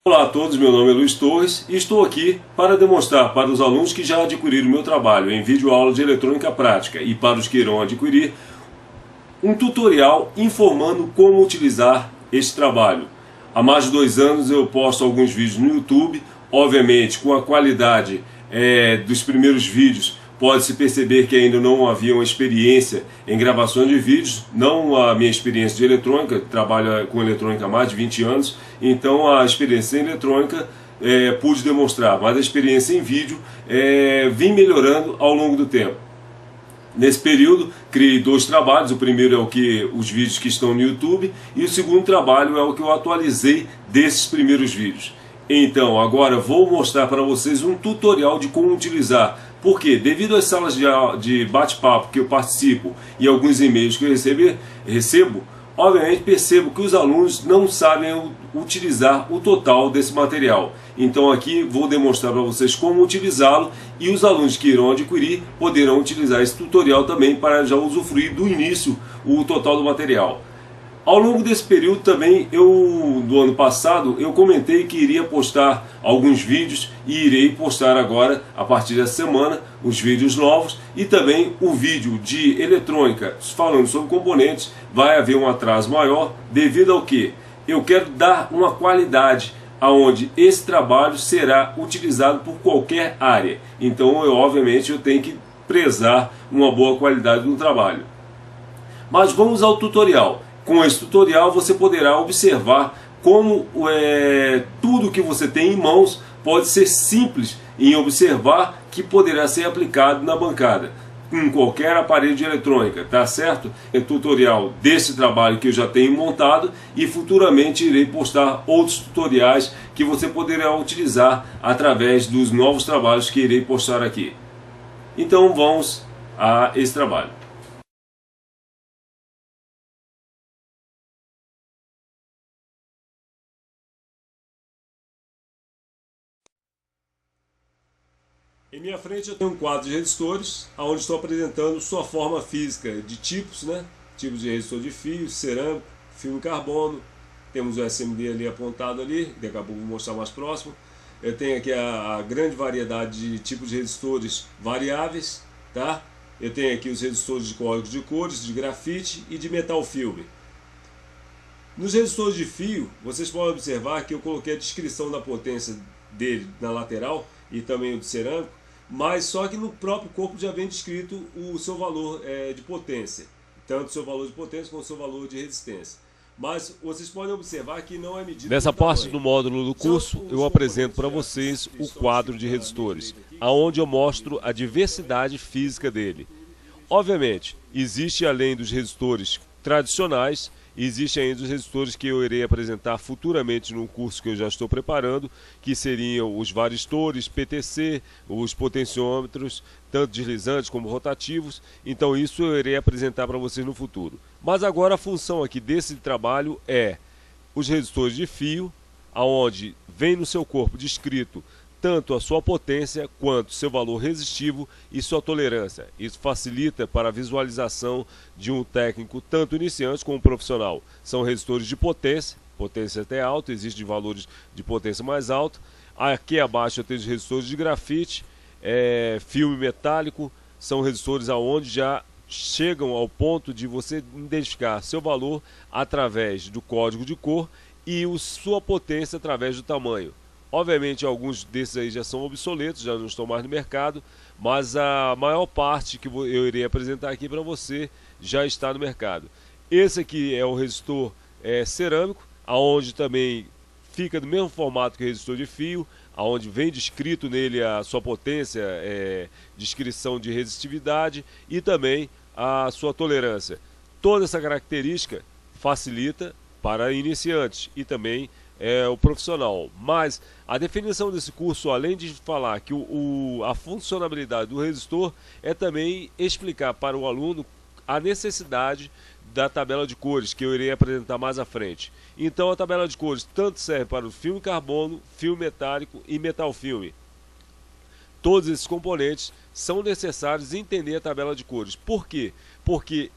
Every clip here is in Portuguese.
Olá a todos, meu nome é Luiz Torres e estou aqui para demonstrar para os alunos que já adquiriram meu trabalho em videoaula de eletrônica prática e para os que irão adquirir um tutorial informando como utilizar este trabalho. Há mais de 2 anos eu posto alguns vídeos no YouTube, obviamente com a qualidade dos primeiros vídeos pode-se perceber que ainda não havia uma experiência em gravação de vídeos, não a minha experiência de eletrônica, trabalho com eletrônica há mais de 20 anos, então a experiência em eletrônica pude demonstrar, mas a experiência em vídeo vem melhorando ao longo do tempo. Nesse período, criei 2 trabalhos, o primeiro é os vídeos que estão no YouTube, e o segundo trabalho é o que eu atualizei desses primeiros vídeos. Então, agora vou mostrar para vocês um tutorial de como utilizar. Porque, devido às salas de bate-papo que eu participo e alguns e-mails que eu recebo, obviamente percebo que os alunos não sabem utilizar o total desse material. Então aqui vou demonstrar para vocês como utilizá-lo e os alunos que irão adquirir poderão utilizar esse tutorial também para já usufruir do início o total do material. Ao longo desse período também, do ano passado, eu comentei que iria postar alguns vídeos e irei postar agora, a partir dessa semana, os vídeos novos e também o vídeo de eletrônica falando sobre componentes. Vai haver um atraso maior devido ao que eu quero dar uma qualidade aonde esse trabalho será utilizado por qualquer área. Então, obviamente, eu tenho que prezar uma boa qualidade do trabalho. Mas vamos ao tutorial. Com esse tutorial você poderá observar como tudo que você tem em mãos pode ser simples em observar, que poderá ser aplicado na bancada em qualquer aparelho de eletrônica, tá certo? É tutorial desse trabalho que eu já tenho montado e futuramente irei postar outros tutoriais que você poderá utilizar através dos novos trabalhos que irei postar aqui. Então vamos a esse trabalho. Em minha frente eu tenho um quadro de resistores, onde estou apresentando sua forma física de tipos, né? Tipos de resistor de fio, cerâmico, filme carbono. Temos o SMD ali apontado ali, daqui a pouco vou mostrar mais próximo. Eu tenho aqui a grande variedade de tipos de resistores variáveis, tá? Eu tenho aqui os resistores de códigos de cores, de grafite e de metal filme. Nos resistores de fio, vocês podem observar que eu coloquei a descrição da potência dele na lateral e também o de cerâmico, mas só que no próprio corpo já vem descrito o seu valor de potência, tanto o seu valor de potência como o seu valor de resistência. Mas vocês podem observar que não é medido. Nessa parte do módulo do curso, eu apresento para vocês o quadro de resistores, aonde eu mostro a diversidade física dele. Obviamente, existe além dos resistores tradicionais, existem ainda os resistores que eu irei apresentar futuramente no curso que eu já estou preparando, que seriam os varistores, PTC, os potenciômetros, tanto deslizantes como rotativos. Então isso eu irei apresentar para vocês no futuro. Mas agora a função aqui desse trabalho é os resistores de fio, aonde vem no seu corpo descrito tanto a sua potência quanto seu valor resistivo e sua tolerância. Isso facilita para a visualização de um técnico, tanto iniciante como profissional. São resistores de potência, potência até alta, existem valores de potência mais alta. Aqui abaixo eu tenho os resistores de grafite, filme metálico, são resistores aonde já chegam ao ponto de você identificar seu valor através do código de cor e sua potência através do tamanho. Obviamente alguns desses aí já são obsoletos, já não estão mais no mercado, mas a maior parte que eu irei apresentar aqui para você já está no mercado. Esse aqui é o resistor cerâmico, aonde também fica do mesmo formato que o resistor de fio, aonde vem descrito nele a sua potência, descrição de resistividade e também a sua tolerância. Toda essa característica facilita para iniciantes e também o profissional. Mas a definição desse curso, além de falar que a funcionalidade do resistor, é também explicar para o aluno a necessidade da tabela de cores, que eu irei apresentar mais à frente. Então a tabela de cores tanto serve para o filme carbono, filme metálico e metal filme. Todos esses componentes são necessários entender a tabela de cores. Por quê? Porque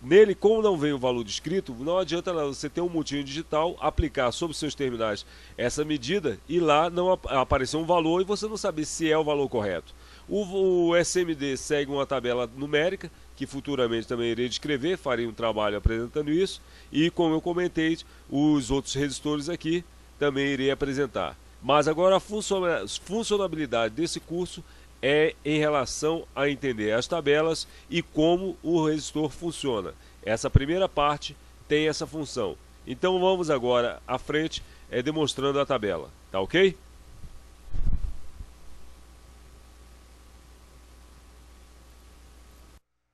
Nele, como não vem o valor descrito, não adianta você ter um multímetro digital, aplicar sobre seus terminais essa medida e lá não aparecer um valor e você não saber se é o valor correto. O SMD segue uma tabela numérica, que futuramente também irei descrever, farei um trabalho apresentando isso, e como eu comentei, os outros resistores aqui também irei apresentar. Mas agora a funcionalidade desse curso é em relação a entender as tabelas e como o resistor funciona. Essa primeira parte tem essa função. Então vamos agora à frente demonstrando a tabela, tá ok?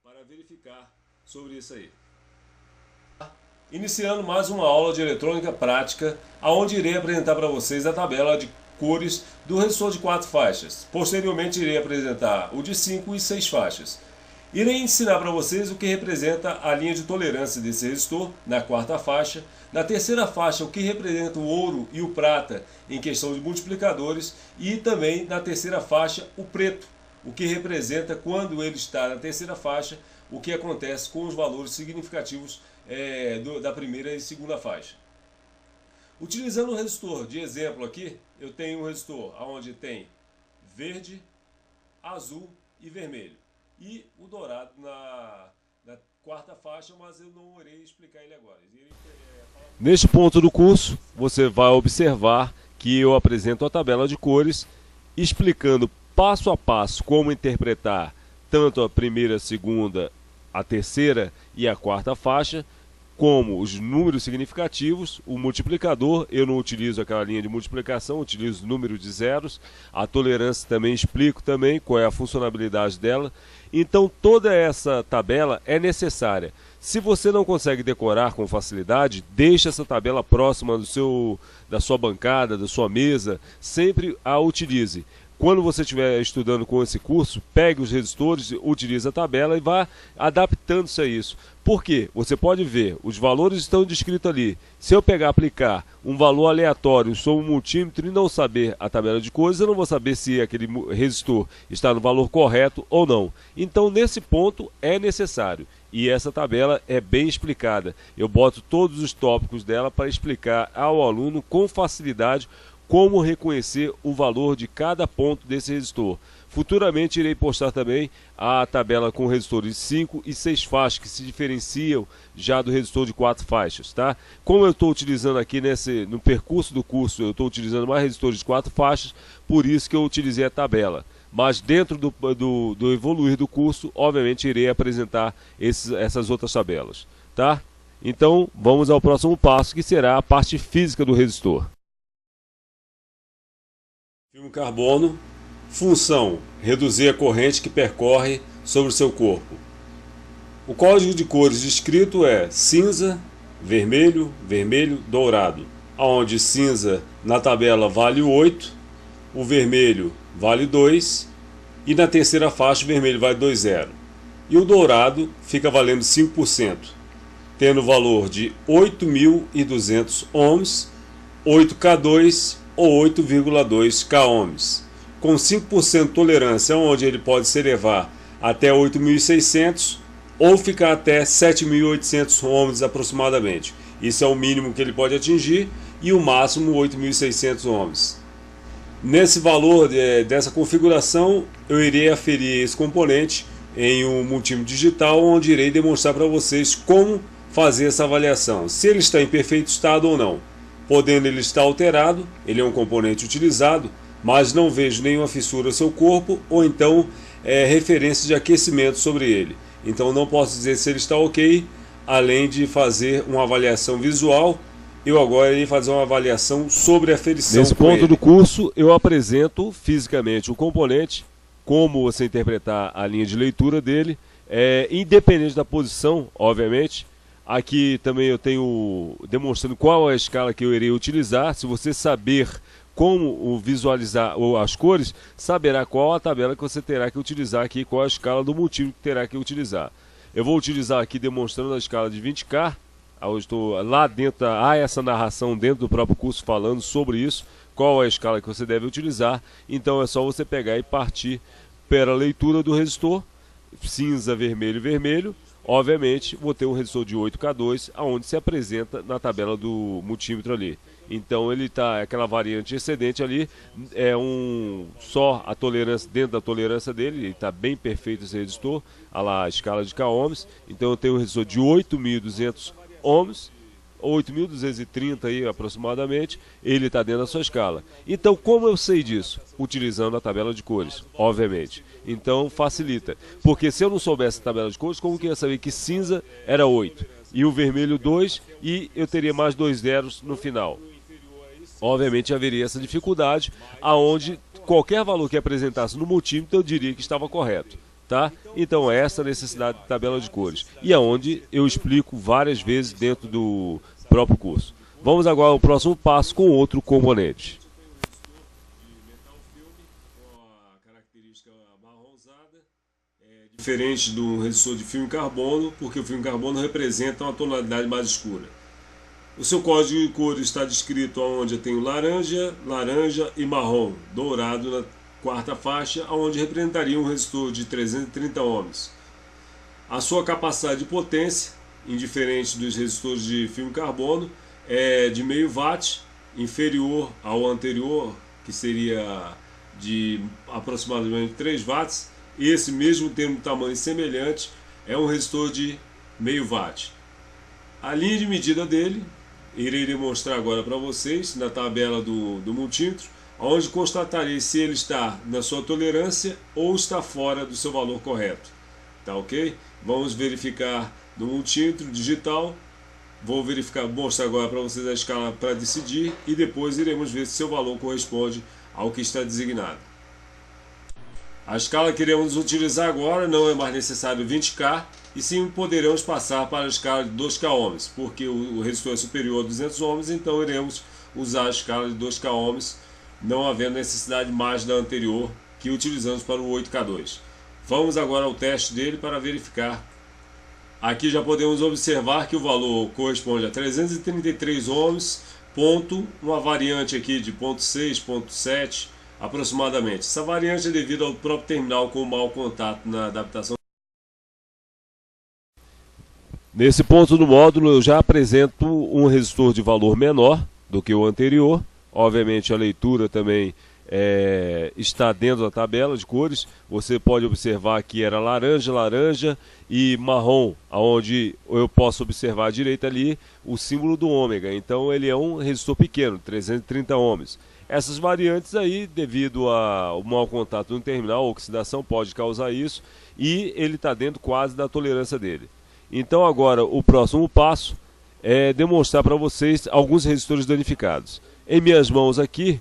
Para verificar sobre isso aí. Iniciando mais uma aula de eletrônica prática, onde irei apresentar para vocês a tabela de cores do resistor de 4 faixas. Posteriormente irei apresentar o de 5 e 6 faixas. Irei ensinar para vocês o que representa a linha de tolerância desse resistor na 4ª faixa, na 3ª faixa o que representa o ouro e o prata em questão de multiplicadores e também na 3ª faixa o preto, o que representa quando ele está na 3ª faixa, o que acontece com os valores significativos da 1ª e 2ª faixa. Utilizando o resistor de exemplo aqui, eu tenho um resistor onde tem verde, azul e vermelho. E o dourado na 4ª faixa, mas eu não irei explicar ele agora. Neste ponto do curso, você vai observar que eu apresento a tabela de cores, explicando passo a passo como interpretar tanto a 1ª, 2ª, a 3ª e a 4ª faixa, como os números significativos, o multiplicador, eu não utilizo aquela linha de multiplicação, utilizo número de zeros, a tolerância também explico também qual é a funcionalidade dela. Então toda essa tabela é necessária. Se você não consegue decorar com facilidade, deixe essa tabela próxima da sua bancada, da sua mesa, sempre a utilize. Quando você estiver estudando com esse curso, pegue os resistores, utilize a tabela e vá adaptando-se a isso. Por quê? Você pode ver, os valores estão descritos ali. Se eu aplicar um valor aleatório sobre um multímetro e não saber a tabela de cores, eu não vou saber se aquele resistor está no valor correto ou não. Então, nesse ponto, é necessário. E essa tabela é bem explicada. Eu boto todos os tópicos dela para explicar ao aluno com facilidade como reconhecer o valor de cada ponto desse resistor. Futuramente irei postar também a tabela com resistores de 5 e 6 faixas, que se diferenciam já do resistor de 4 faixas. Tá? Como eu estou utilizando aqui no percurso do curso, eu estou utilizando mais resistores de 4 faixas, por isso que eu utilizei a tabela. Mas dentro do evoluir do curso, obviamente irei apresentar essas outras tabelas. Tá? Então vamos ao próximo passo, que será a parte física do resistor. Filme carbono, função: reduzir a corrente que percorre sobre o seu corpo. O código de cores descrito é cinza, vermelho, vermelho, dourado, onde cinza na tabela vale 8, o vermelho vale 2 e na 3ª faixa o vermelho vale 2,0. E o dourado fica valendo 5%, tendo valor de 8.200 ohms, 8K2 ou 8,2 kΩ, com 5% de tolerância, onde ele pode se elevar até 8.600 ou ficar até 7.800 ohms aproximadamente. Isso é o mínimo que ele pode atingir e o máximo 8.600 ohms. Nesse valor dessa configuração, eu irei aferir esse componente em um multímetro digital, onde irei demonstrar para vocês como fazer essa avaliação, se ele está em perfeito estado ou não. Podendo ele estar alterado, ele é um componente utilizado, mas não vejo nenhuma fissura no seu corpo ou então referência de aquecimento sobre ele. Então não posso dizer se ele está ok, além de fazer uma avaliação visual. Eu agora irei fazer uma avaliação sobre a aferição. Nesse ponto do curso eu apresento fisicamente o componente, como você interpretar a linha de leitura dele, independente da posição, obviamente. Aqui também eu tenho demonstrando qual é a escala que eu irei utilizar. Se você saber como visualizar as cores, saberá qual a tabela que você terá que utilizar aqui, qual a escala do multímetro que terá que utilizar. Eu vou utilizar aqui demonstrando a escala de 20K. Eu estou lá dentro, há essa narração dentro do próprio curso falando sobre isso, qual é a escala que você deve utilizar. Então é só você pegar e partir para a leitura do resistor, cinza, vermelho, vermelho. obviamente vou ter um resistor de 8K2, aonde se apresenta na tabela do multímetro ali. Então ele está, aquela variante excedente ali, é só a tolerância, dentro da tolerância dele, ele está bem perfeito esse resistor, a escala de K-ohms. Então eu tenho um resistor de 8.200 ohms, 8.230 aí aproximadamente, ele está dentro da sua escala. Então como eu sei disso? Utilizando a tabela de cores, obviamente. Então facilita, porque se eu não soubesse a tabela de cores, como que eu ia saber que cinza era 8 e o vermelho 2 e eu teria mais 2 zeros no final? Obviamente haveria essa dificuldade, aonde qualquer valor que apresentasse no multímetro eu diria que estava correto. Tá? Então essa necessidade de tabela de cores, e aonde eu explico várias vezes dentro do próprio curso. Vamos agora ao próximo passo com outro componente. Diferente do resistor de filme carbono, porque o filme carbono representa uma tonalidade mais escura. O seu código de cores está descrito onde eu tenho laranja, laranja e marrom, dourado na quarta faixa, onde representaria um resistor de 330 ohms. A sua capacidade de potência, indiferente dos resistores de filme carbono, é de meio watt, inferior ao anterior, que seria de aproximadamente 3 watts. Esse mesmo tendo um tamanho semelhante, é um resistor de meio watt. A linha de medida dele, irei demonstrar agora para vocês na tabela do multímetro, onde constatarei se ele está na sua tolerância ou está fora do seu valor correto. Tá ok? Vamos verificar no multímetro digital. Vou mostrar agora para vocês a escala para decidir e depois iremos ver se seu valor corresponde ao que está designado. A escala que iremos utilizar agora não é mais necessário 20K, e sim poderemos passar para a escala de 2K ohms, porque o resistor é superior a 200 ohms, então iremos usar a escala de 2K ohms, não havendo necessidade mais da anterior que utilizamos para o 8K2. Vamos agora ao teste dele para verificar. Aqui já podemos observar que o valor corresponde a 333 ohms, ponto, uma variante aqui de 0,6, 0,7 aproximadamente. Essa variante é devido ao próprio terminal com mau contato na adaptação. Nesse ponto do módulo eu já apresento um resistor de valor menor do que o anterior. Obviamente a leitura também está dentro da tabela de cores. Você pode observar que era laranja, laranja e marrom, onde eu posso observar à direita ali o símbolo do ômega. Então ele é um resistor pequeno, 330 ohms. Essas variantes aí, devido ao mau contato no terminal, a oxidação pode causar isso, e ele está dentro quase da tolerância dele. Então agora o próximo passo é demonstrar para vocês alguns resistores danificados. Em minhas mãos aqui,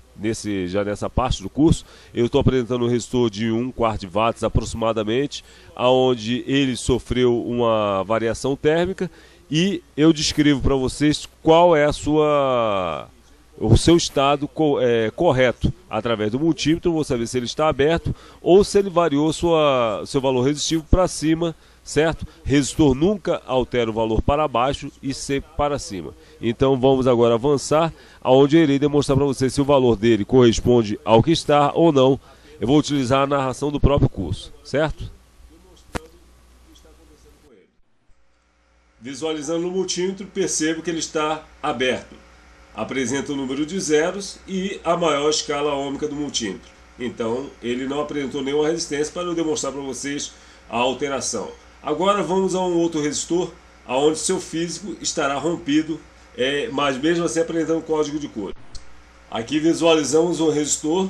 já nessa parte do curso, eu estou apresentando um resistor de 1/4 watts aproximadamente, onde ele sofreu uma variação térmica, e eu descrevo para vocês qual é o seu estado correto. Através do multímetro, vou saber se ele está aberto ou se ele variou seu valor resistivo para cima, certo? Resistor nunca altera o valor para baixo e sempre para cima. Então vamos agora avançar, aonde eu irei demonstrar para vocês se o valor dele corresponde ao que está ou não. Eu vou utilizar a narração do próprio curso, certo? Visualizando no multímetro, percebo que ele está aberto. Apresenta o número de zeros e a maior escala ôhmica do multímetro. Então ele não apresentou nenhuma resistência para eu demonstrar para vocês a alteração. Agora vamos a um outro resistor, onde seu físico estará rompido, mas mesmo assim apresentando código de cor. Aqui visualizamos um resistor,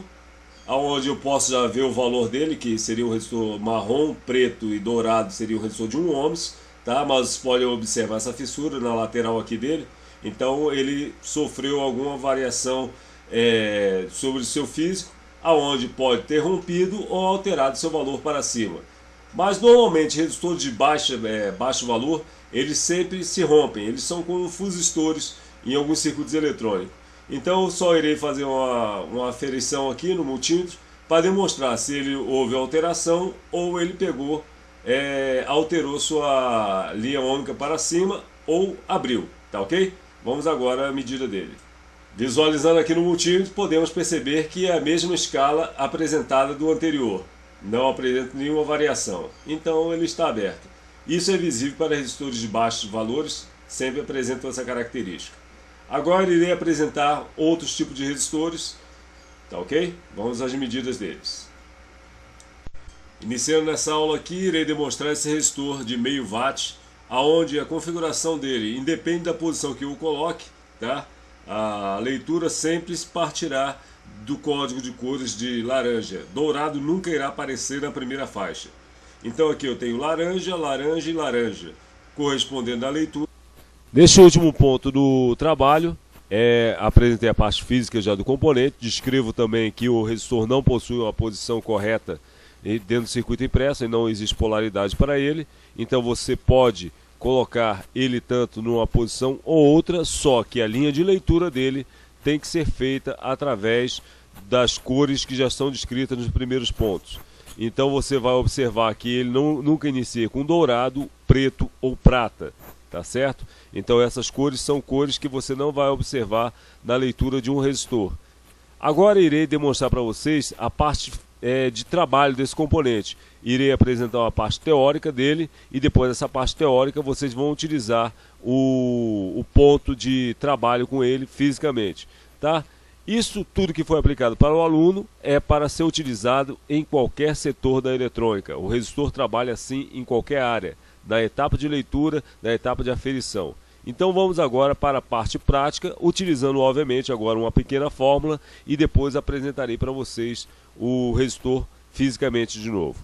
onde eu posso já ver o valor dele, que seria o resistor marrom, preto e dourado, seria o resistor de 1 ohms, tá? Mas podem observar essa fissura na lateral aqui dele. Então ele sofreu alguma variação sobre o seu físico, aonde pode ter rompido ou alterado seu valor para cima. Mas normalmente resistores de baixo valor, eles sempre se rompem, eles são como fusistores em alguns circuitos eletrônicos. Então eu só irei fazer uma aferição aqui no multímetro para demonstrar se houve alteração ou ele alterou sua linha ôhmica para cima ou abriu, tá ok? Vamos agora à medida dele. Visualizando aqui no multímetro, podemos perceber que é a mesma escala apresentada do anterior. Não apresenta nenhuma variação. Então ele está aberto. Isso é visível para resistores de baixos valores, sempre apresentam essa característica. Agora irei apresentar outros tipos de resistores, tá ok? Vamos às medidas deles. Iniciando nessa aula aqui, irei demonstrar esse resistor de meio watt, aonde a configuração dele, independe da posição que eu coloque, tá? A leitura sempre partirá do código de cores de laranja. Dourado nunca irá aparecer na primeira faixa. Então aqui eu tenho laranja, laranja e laranja, correspondendo à leitura. Neste último ponto do trabalho, apresentei a parte física já do componente, descrevo também que o resistor não possui uma posição correta dentro do circuito impresso e não existe polaridade para ele, então você pode colocar ele tanto numa posição ou outra, só que a linha de leitura dele tem que ser feita através das cores que já estão descritas nos primeiros pontos. Então você vai observar que ele nunca inicia com dourado, preto ou prata, tá certo? Então essas cores são cores que você não vai observar na leitura de um resistor. Agora irei demonstrar para vocês a parte de trabalho desse componente. Irei apresentar uma parte teórica dele e depois dessa parte teórica vocês vão utilizar o ponto de trabalho com ele fisicamente, tá? Isso tudo que foi aplicado para o aluno é para ser utilizado em qualquer setor da eletrônica. O resistor trabalha assim em qualquer área, na etapa de leitura, na etapa de aferição. Então vamos agora para a parte prática, utilizando obviamente agora uma pequena fórmula e depois apresentarei para vocês o resistor fisicamente de novo.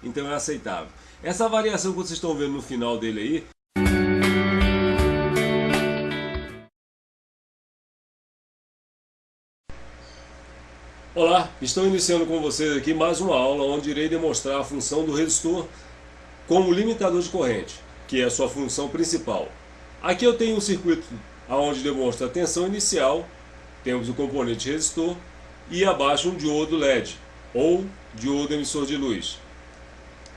Então é aceitável. Essa variação que vocês estão vendo no final dele aí, olá, estou iniciando com vocês aqui mais uma aula onde irei demonstrar a função do resistor como limitador de corrente, que é a sua função principal. Aqui eu tenho um circuito onde demonstra a tensão inicial, temos o componente resistor e abaixo um diodo LED ou diodo emissor de luz.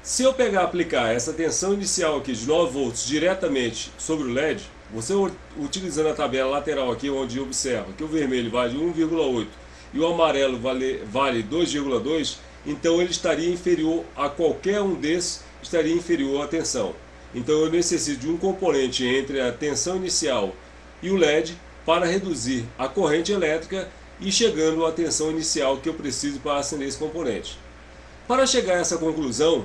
Se eu pegar e aplicar essa tensão inicial aqui de 9 volts diretamente sobre o LED, você utilizando a tabela lateral aqui onde observa que o vermelho vai de 1,8 e o amarelo vale 2,2, então ele estaria inferior a qualquer um desses, estaria inferior à tensão. Então eu necessito de um componente entre a tensão inicial e o LED para reduzir a corrente elétrica e chegando à tensão inicial que eu preciso para acender esse componente. Para chegar a essa conclusão,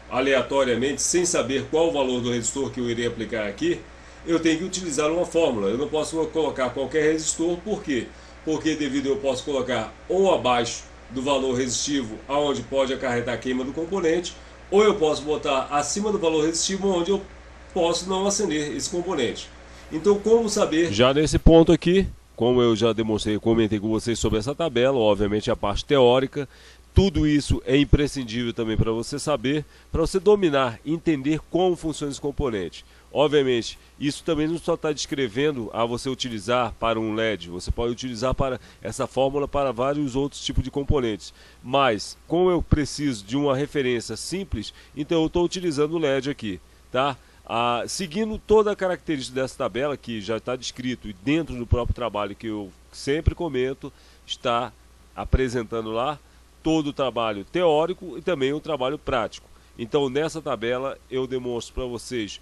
aleatoriamente, sem saber qual o valor do resistor que eu irei aplicar aqui, eu tenho que utilizar uma fórmula. Eu não posso colocar qualquer resistor, por quê? Porque devido eu posso colocar ou abaixo do valor resistivo, aonde pode acarretar a queima do componente, ou eu posso botar acima do valor resistivo, onde eu posso não acender esse componente. Então como saber? Já nesse ponto aqui, como eu já demonstrei, comentei com vocês sobre essa tabela, obviamente a parte teórica, tudo isso é imprescindível também para você saber, para você dominar, entender como funciona esse componente. Obviamente, isso também não só está descrevendo a você utilizar para um LED, você pode utilizar para essa fórmula para vários outros tipos de componentes. Mas, como eu preciso de uma referência simples, então eu estou utilizando o LED aqui, tá? Seguindo toda a característica dessa tabela, que já está descrito e dentro do próprio trabalho que eu sempre comento, está apresentando lá todo o trabalho teórico e também o trabalho prático. Então nessa tabela eu demonstro para vocês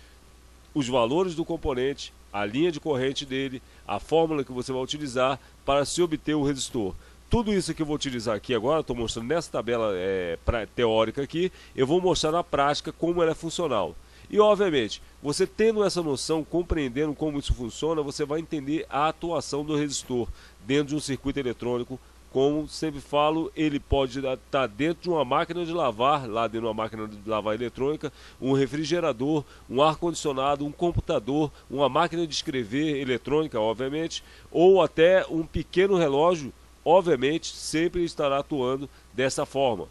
os valores do componente, a linha de corrente dele, a fórmula que você vai utilizar para se obter o resistor. Tudo isso que eu vou utilizar aqui agora, estou mostrando nessa tabela teórica aqui, eu vou mostrar na prática como ela é funcional. E obviamente, você tendo essa noção, compreendendo como isso funciona, você vai entender a atuação do resistor dentro de um circuito eletrônico. Como sempre falo, ele pode estar dentro de uma máquina de lavar, lá dentro de uma máquina de lavar eletrônica, um refrigerador, um ar-condicionado, um computador, uma máquina de escrever eletrônica, obviamente, ou até um pequeno relógio, obviamente, sempre estará atuando dessa forma,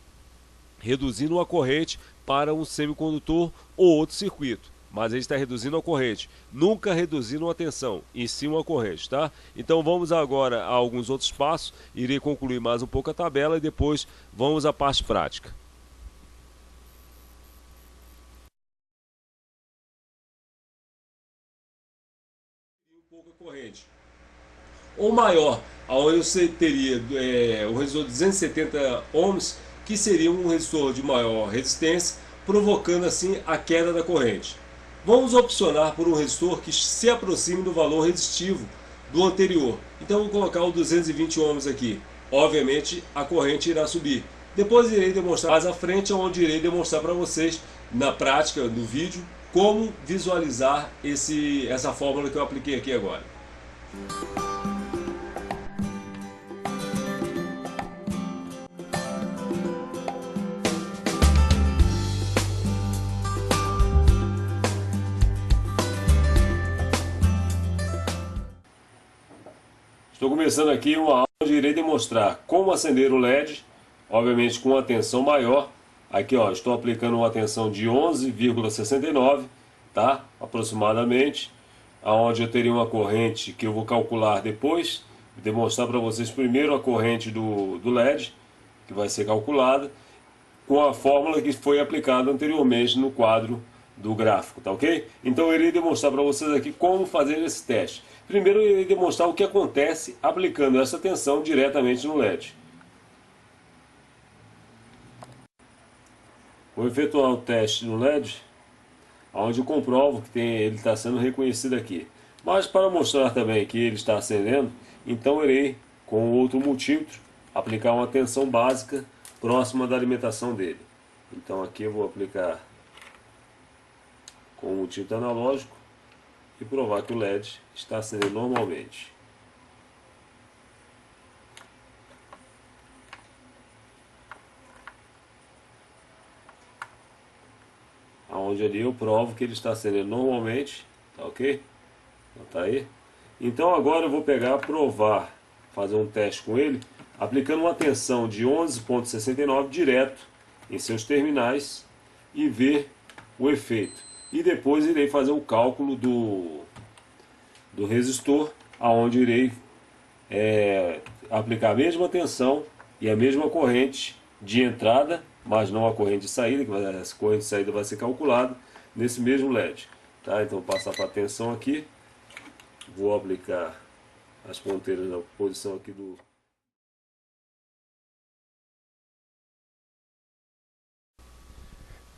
reduzindo a corrente para um semicondutor ou outro circuito. Mas ele está reduzindo a corrente, nunca reduzindo a tensão, e sim uma corrente, tá? Então vamos agora a alguns outros passos, irei concluir mais um pouco a tabela e depois vamos à parte prática. Um pouco a corrente. Ou maior, onde você teria o resistor de 270 ohms, que seria um resistor de maior resistência, provocando assim a queda da corrente. Vamos opcionar por um resistor que se aproxime do valor resistivo do anterior. Então vou colocar o 220 ohms aqui. Obviamente a corrente irá subir. Depois irei demonstrar mais à frente, onde irei demonstrar para vocês na prática do vídeo como visualizar essa fórmula que eu apliquei aqui agora. Estou começando aqui uma aula onde irei demonstrar como acender o LED, obviamente com uma tensão maior. Aqui ó, estou aplicando uma tensão de 11,69, tá? Aproximadamente, aonde eu teria uma corrente que eu vou calcular depois, demonstrar para vocês primeiro a corrente do LED, que vai ser calculada, com a fórmula que foi aplicada anteriormente no quadro do gráfico, tá ok? Então eu irei demonstrar para vocês aqui como fazer esse teste. Primeiro eu irei demonstrar o que acontece aplicando essa tensão diretamente no LED. Vou efetuar o teste no LED, onde eu comprovo que ele está sendo reconhecido aqui. Mas para mostrar também que ele está acendendo, então irei, com outro multímetro, aplicar uma tensão básica próxima da alimentação dele. Então aqui eu vou aplicar com o multímetro analógico e provar que o LED está acendendo normalmente. Aonde ali eu provo que ele está acendendo normalmente, tá ok? Então, tá aí. Então agora eu vou pegar, provar, fazer um teste com ele, aplicando uma tensão de 11,69 direto em seus terminais e ver o efeito. E depois irei fazer o cálculo do resistor, aonde irei aplicar a mesma tensão e a mesma corrente de entrada, mas não a corrente de saída, que essa corrente de saída vai ser calculada nesse mesmo LED. Tá? Então vou passar para a tensão aqui, vou aplicar as ponteiras na posição aqui do...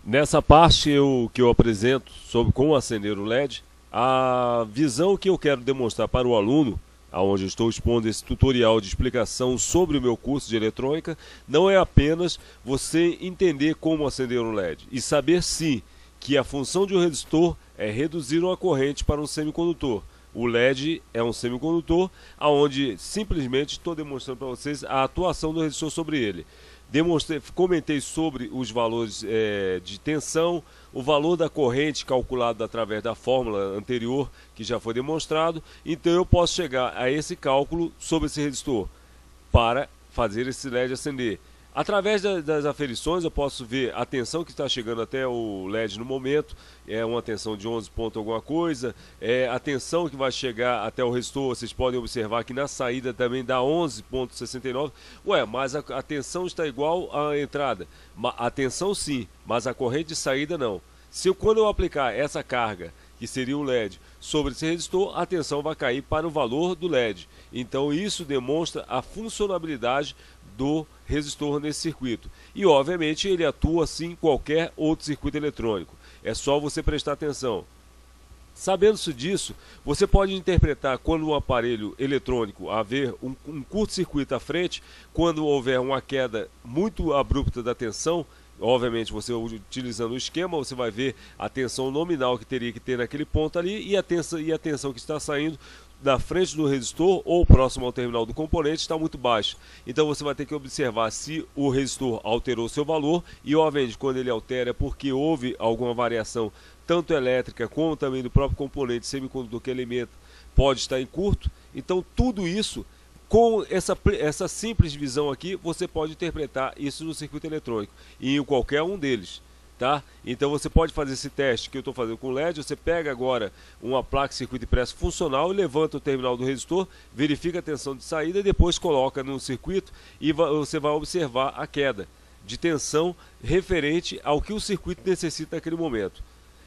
Nessa parte que eu apresento sobre como acender o LED, a visão que eu quero demonstrar para o aluno, onde eu estou expondo esse tutorial de explicação sobre o meu curso de eletrônica, não é apenas você entender como acender um LED e saber sim que a função de um resistor é reduzir uma corrente para um semicondutor. O LED é um semicondutor, onde simplesmente estou demonstrando para vocês a atuação do resistor sobre ele. Comentei sobre os valores de tensão, o valor da corrente calculado através da fórmula anterior que já foi demonstrado. Então eu posso chegar a esse cálculo sobre esse resistor para fazer esse LED acender. Através das aferições eu posso ver a tensão que está chegando até o LED no momento, é uma tensão de 11 ponto alguma coisa, a tensão que vai chegar até o resistor, vocês podem observar que na saída também dá 11,69. Ué, mas a tensão está igual à entrada. A tensão sim, mas a corrente de saída não. Quando eu aplicar essa carga, que seria o LED, sobre esse resistor, a tensão vai cair para o valor do LED. Então isso demonstra a funcionalidade do resistor nesse circuito. E obviamente ele atua assim em qualquer outro circuito eletrônico. É só você prestar atenção. Sabendo-se disso, você pode interpretar quando um aparelho eletrônico haver um curto-circuito à frente, quando houver uma queda muito abrupta da tensão. Obviamente, você utilizando o esquema, você vai ver a tensão nominal que teria que ter naquele ponto ali e a tensão que está saindo da frente do resistor ou próximo ao terminal do componente está muito baixa. Então você vai ter que observar se o resistor alterou seu valor e, obviamente, quando ele altera é porque houve alguma variação tanto elétrica como também do próprio componente semicondutor que alimenta, pode estar em curto. Então tudo isso, com essa simples visão aqui, você pode interpretar isso no circuito eletrônico e em qualquer um deles. Tá? Então você pode fazer esse teste que eu estou fazendo com o LED. Você pega agora uma placa de circuito impresso funcional e levanta o terminal do resistor, verifica a tensão de saída e depois coloca no circuito e você vai observar a queda de tensão referente ao que o circuito necessita naquele momento.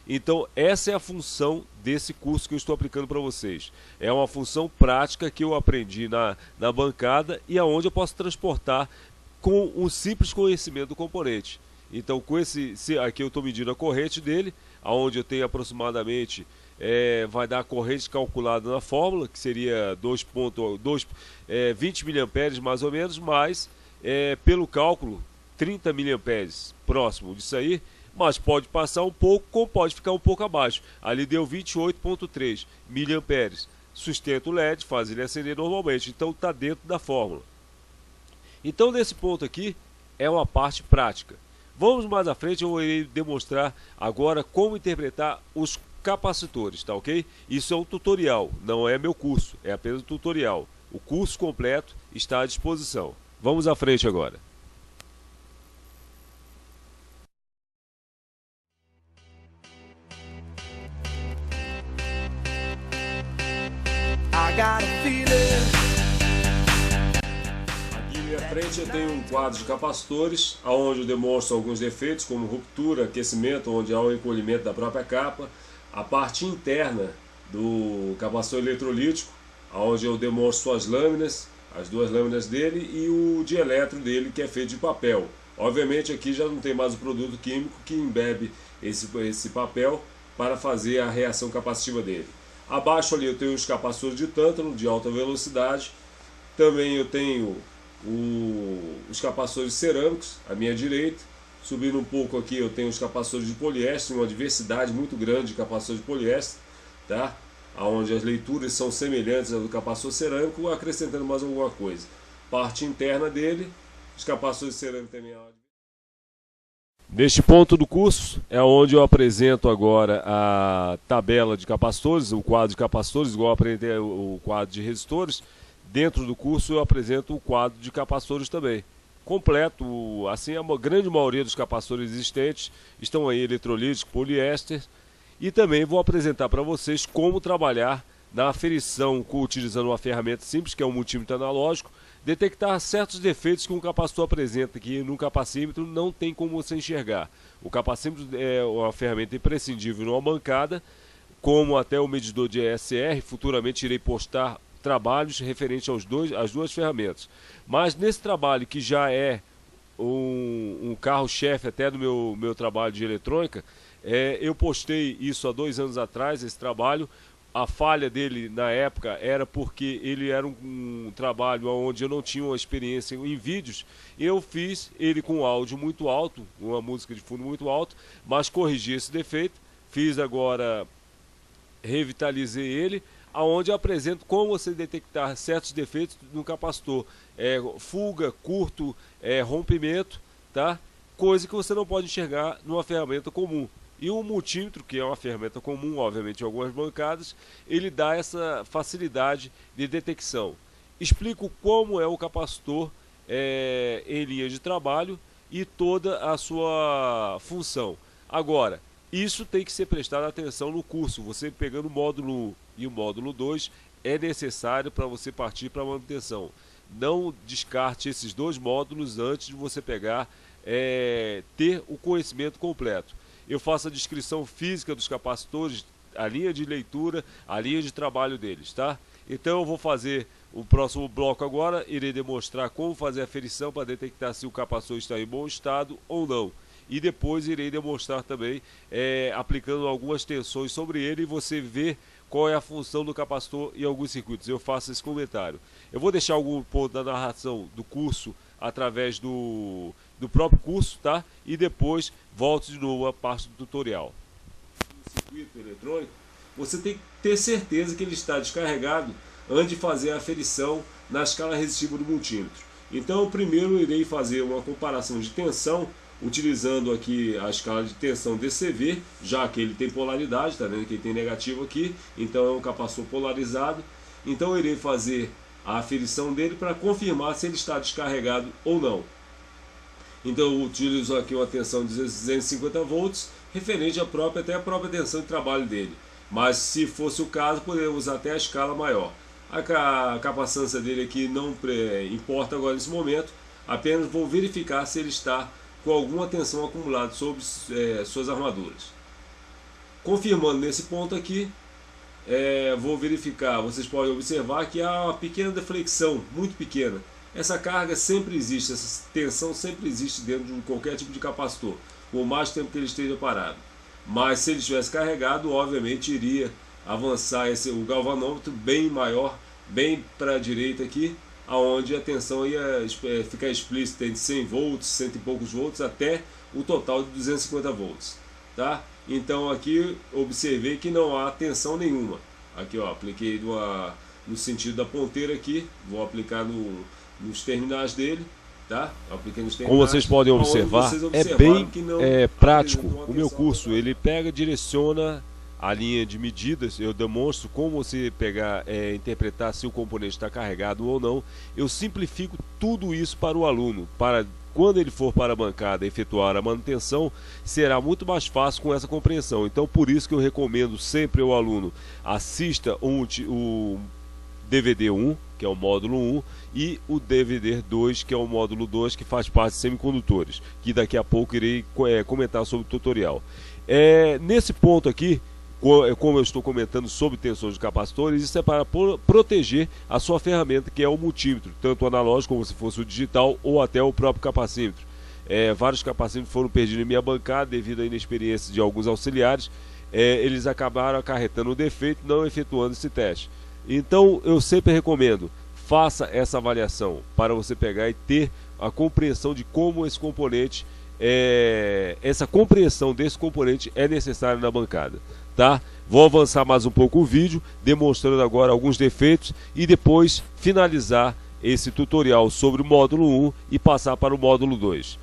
Então essa é a função desse curso que eu estou aplicando para vocês. É uma função prática que eu aprendi na bancada e aonde eu posso transportar com um simples conhecimento do componente. Então com aqui eu estou medindo a corrente dele, aonde eu tenho aproximadamente, vai dar a corrente calculada na fórmula, que seria 20 miliamperes mais ou menos, mais pelo cálculo 30 miliamperes próximo disso aí, mas pode passar um pouco, como pode ficar um pouco abaixo. Ali deu 28,3 miliamperes. Sustenta o LED, faz ele acender normalmente. Então está dentro da fórmula. Então nesse ponto aqui é uma parte prática. Vamos mais à frente, eu irei demonstrar agora como interpretar os capacitores, tá ok? Isso é um tutorial, não é meu curso, é apenas um tutorial. O curso completo está à disposição. Vamos à frente agora. Aqui à minha frente eu tenho um quadro de capacitores, onde eu demonstro alguns defeitos, como ruptura, aquecimento, onde há o encolhimento da própria capa, a parte interna do capacitor eletrolítico, onde eu demonstro suas lâminas, as duas lâminas dele, e o dieletro dele, que é feito de papel. Obviamente aqui já não tem mais o produto químico que embebe esse papel para fazer a reação capacitiva dele. Abaixo ali eu tenho os capacitores de tântalo de alta velocidade. Também eu tenho os capacitores cerâmicos à minha direita. Subindo um pouco aqui eu tenho os capacitores de poliéster, uma diversidade muito grande de capacitores de poliéster, tá? Onde as leituras são semelhantes ao do capacitor cerâmico, acrescentando mais alguma coisa. Parte interna dele, os capacitores cerâmicos também. Neste ponto do curso é onde eu apresento agora a tabela de capacitores, o quadro de capacitores, igual eu apresentei o quadro de resistores. Dentro do curso eu apresento o quadro de capacitores também. Completo, assim, a grande maioria dos capacitores existentes estão aí, eletrolítico, poliéster. E também vou apresentar para vocês como trabalhar na aferição utilizando uma ferramenta simples, que é um multímetro analógico, detectar certos defeitos que um capacitor apresenta, que no capacímetro não tem como você enxergar. O capacímetro é uma ferramenta imprescindível numa bancada, como até o medidor de ESR. Futuramente irei postar trabalhos referentes às duas ferramentas. Mas nesse trabalho, que já é um carro-chefe até do meu trabalho de eletrônica, eu postei isso há 2 anos atrás, esse trabalho. A falha dele na época era porque ele era um trabalho onde eu não tinha uma experiência em vídeos. Eu fiz ele com áudio muito alto, uma música de fundo muito alto, mas corrigi esse defeito. Fiz agora, revitalizei ele, aonde eu apresento como você detectar certos defeitos no capacitor. Fuga, curto, rompimento, tá? Coisa que você não pode enxergar numa ferramenta comum. E o multímetro, que é uma ferramenta comum, obviamente, em algumas bancadas, ele dá essa facilidade de detecção. Explico como é o capacitor em linha de trabalho e toda a sua função. Agora, isso tem que ser prestado atenção no curso. Você pegando o módulo 1 e o módulo 2, é necessário para você partir para a manutenção. Não descarte esses 2 módulos antes de você pegar, ter o conhecimento completo. Eu faço a descrição física dos capacitores, a linha de leitura, a linha de trabalho deles, tá? Então eu vou fazer o próximo bloco agora, irei demonstrar como fazer a aferição para detectar se o capacitor está em bom estado ou não. E depois irei demonstrar também, aplicando algumas tensões sobre ele, e você ver qual é a função do capacitor em alguns circuitos. Eu faço esse comentário. Eu vou deixar algum ponto da narração do curso através do próprio curso, tá? E depois volto de novo à parte do tutorial. No circuito eletrônico, você tem que ter certeza que ele está descarregado antes de fazer a aferição na escala resistiva do multímetro. Então, primeiro eu irei fazer uma comparação de tensão, utilizando aqui a escala de tensão DCV, já que ele tem polaridade, tá vendo que ele tem negativo aqui, então é um capacitor polarizado. Então eu irei fazer a aferição dele para confirmar se ele está descarregado ou não. Então eu utilizo aqui uma tensão de 250 volts, referente até a própria tensão de trabalho dele. Mas se fosse o caso, poderia usar até a escala maior. A capacitância dele aqui não importa agora nesse momento, apenas vou verificar se ele está com alguma tensão acumulada sobre suas armaduras. Confirmando nesse ponto aqui, vou verificar. Vocês podem observar que há uma pequena deflexão, muito pequena. essa carga sempre existe, essa tensão sempre existe dentro de qualquer tipo de capacitor, por mais tempo que ele esteja parado. Mas se ele estivesse carregado, obviamente iria avançar o galvanômetro bem maior, bem para a direita aqui, aonde a tensão ia ficar explícita entre 100 volts, 100 e poucos volts, até o total de 250 volts. Tá? Então aqui observei que não há tensão nenhuma. Aqui ó, apliquei no sentido da ponteira aqui, vou aplicar nos terminais dele. Tá? Apliquei nos terminais. Como vocês podem observar, é bem prático. O meu curso ele pega, direciona a linha de medidas, eu demonstro como você pegar, interpretar se o componente está carregado ou não. Eu simplifico tudo isso para o aluno, para quando ele for para a bancada efetuar a manutenção, será muito mais fácil com essa compreensão. Então por isso que eu recomendo sempre ao aluno, assista o DVD 1, que é o módulo 1, e o DVD 2, que é o módulo 2, que faz parte de semicondutores, que daqui a pouco irei comentar sobre o tutorial. Nesse ponto aqui, como eu estou comentando sobre tensões de capacitores, isso é para proteger a sua ferramenta, que é o multímetro, tanto o analógico como se fosse o digital, ou até o próprio capacímetro. Vários capacímetros foram perdidos em minha bancada devido à inexperiência de alguns auxiliares. Eles acabaram acarretando o defeito, não efetuando esse teste. Então eu sempre recomendo, faça essa avaliação para você pegar e ter a compreensão de como esse componente, essa compreensão desse componente é necessária na bancada. Tá? Vou avançar mais um pouco o vídeo, demonstrando agora alguns defeitos e depois finalizar esse tutorial sobre o módulo 1 e passar para o módulo 2.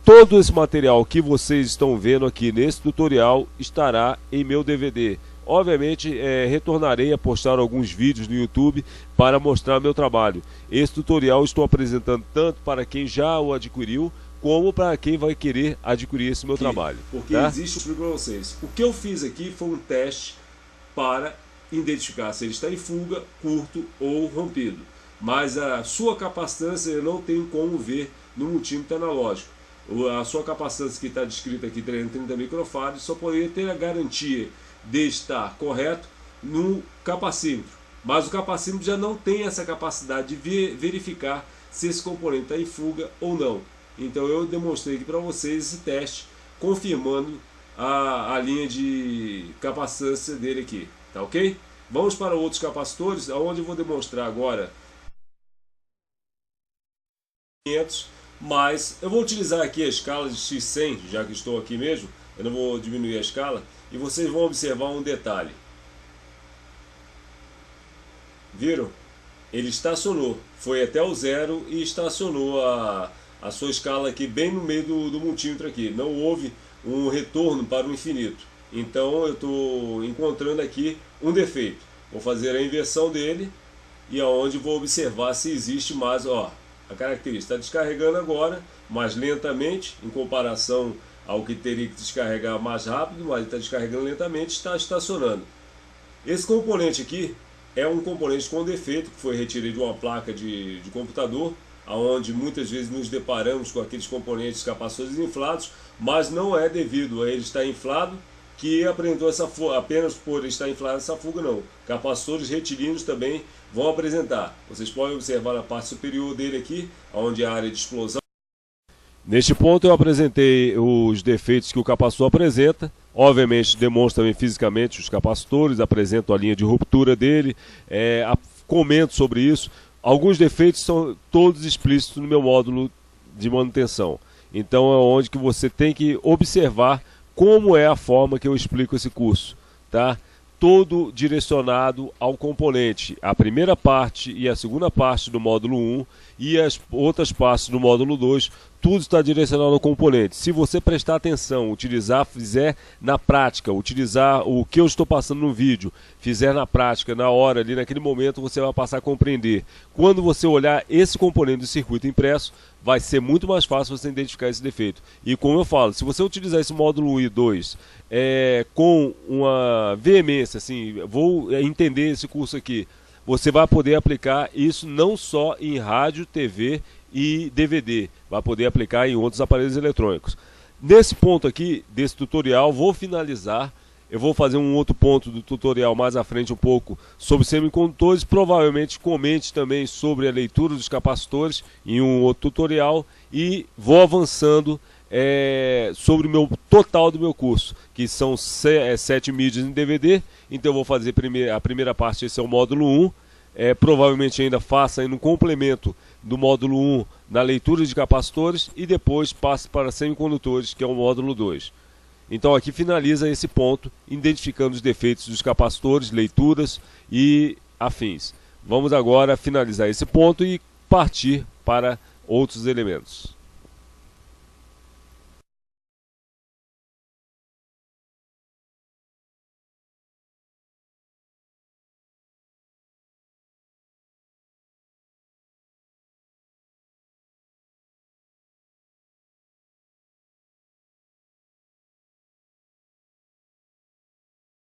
Todo esse material que vocês estão vendo aqui nesse tutorial estará em meu DVD. Obviamente retornarei a postar alguns vídeos no YouTube para mostrar meu trabalho. Esse tutorial estou apresentando tanto para quem já o adquiriu, como para quem vai querer adquirir esse meu trabalho. Porque existe, para vocês, o que eu fiz aqui foi um teste para identificar se ele está em fuga, curto ou rompido. Mas a sua capacitância eu não tenho como ver no multímetro analógico. A sua capacitância que está descrita aqui, 330 microfarads, só poderia ter a garantia de estar correto no capacímetro. Mas o capacímetro já não tem essa capacidade de verificar se esse componente está em fuga ou não. Então eu demonstrei aqui para vocês esse teste, confirmando a linha de capacitância dele aqui, tá ok? Vamos para outros capacitores, onde eu vou demonstrar agora 500, mas eu vou utilizar aqui a escala de X100, já que estou aqui mesmo, eu não vou diminuir a escala, e vocês vão observar um detalhe. Viram? Ele estacionou, foi até o zero e estacionou a sua escala aqui bem no meio do multímetro aqui. Não houve um retorno para o infinito. Então eu estou encontrando aqui um defeito. Vou fazer a inversão dele e aonde vou observar se existe mais, ó, a característica. Está descarregando agora, mais lentamente, em comparação ao que teria que descarregar mais rápido, mas ele está descarregando lentamente, está estacionando. Esse componente aqui é um componente com defeito, que foi retirado de uma placa de computador, onde muitas vezes nos deparamos com aqueles componentes capacitores inflados, mas não é devido a ele estar inflado que apresentou essa fuga, apenas por estar inflado essa fuga não. Capacitores retilíneos também vão apresentar. Vocês podem observar na parte superior dele aqui, onde é a área de explosão. Neste ponto eu apresentei os defeitos que o capacitor apresenta. Obviamente demonstro também fisicamente os capacitores, apresento a linha de ruptura dele, comento sobre isso. Alguns defeitos são todos explícitos no meu módulo de manutenção. Então é onde que você tem que observar como é a forma que eu explico esse curso, tá? Todo direcionado ao componente. A primeira parte e a segunda parte do módulo 1 e as outras partes do módulo 2, tudo está direcionado ao componente. Se você prestar atenção, fizer na prática, utilizar o que eu estou passando no vídeo, fizer na prática, na hora, ali naquele momento, você vai passar a compreender. Quando você olhar esse componente do circuito impresso, vai ser muito mais fácil você identificar esse defeito. E como eu falo, se você utilizar esse módulo 1 e 2 com uma veemência, assim, vou entender esse curso aqui, você vai poder aplicar isso não só em rádio, TV e DVD, vai poder aplicar em outros aparelhos eletrônicos. Nesse ponto aqui, desse tutorial, vou finalizar Eu vou fazer um outro ponto do tutorial mais à frente um pouco sobre semicondutores. Provavelmente comente também sobre a leitura dos capacitores em um outro tutorial. E vou avançando sobre o meu total do meu curso, que são 7 mídias em DVD. Então eu vou fazer a primeira parte, esse é o módulo 1. Provavelmente ainda faça aí no complemento do módulo 1 na leitura de capacitores e depois passe para semicondutores, que é o módulo 2. Então aqui finaliza esse ponto, identificando os defeitos dos capacitores, leituras e afins. Vamos agora finalizar esse ponto e partir para outros elementos.